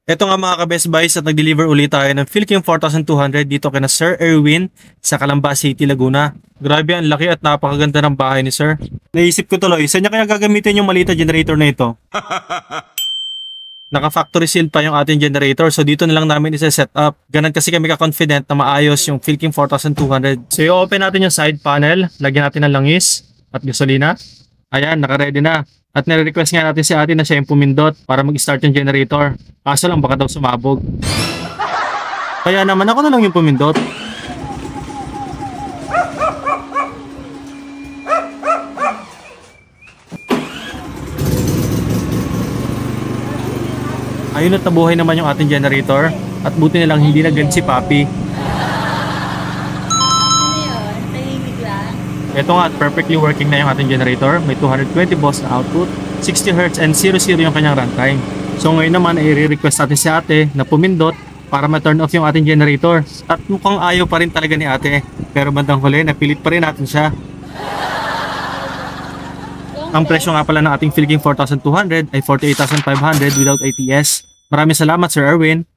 Eto nga mga ka-Best Buys at nag-deliver ulit tayo ng Philking 4200 dito kina Sir Erwin sa Calamba City, Laguna. Grabe, ang laki at napakaganda ng bahay ni Sir. Naisip ko tuloy, saan niya kaya gagamitin yung maliit na generator na ito? Naka-factory seal pa yung ating generator, so dito na lang namin isa-set up. Ganun kasi kami ka-confident na maayos yung Philking 4200. So i-open natin yung side panel, lagyan natin ng langis at gasolina. Ayan, naka-ready na. At nire-request nga natin si ate na siya yung pumindot para mag-start yung generator. Kaso lang baka daw sumabog. Kaya naman ako na lang yung pumindot. Ayun at nabuhay naman yung ating generator. At buti na lang hindi na ganun si Papi. Ito nga, perfectly working na yung ating generator. May 220 volts na output, 60 Hz and 00 yung kanyang runtime. So ngayon naman ay re-request natin si ate na pumindot para ma-turn off yung ating generator. At mukhang ayaw pa rin talaga ni ate. Pero bandang huli, napilit pa rin natin siya. Ang presyo nga pala ng ating Philking 4200 ay 48,500 without ATS. Maraming salamat Sir Erwin.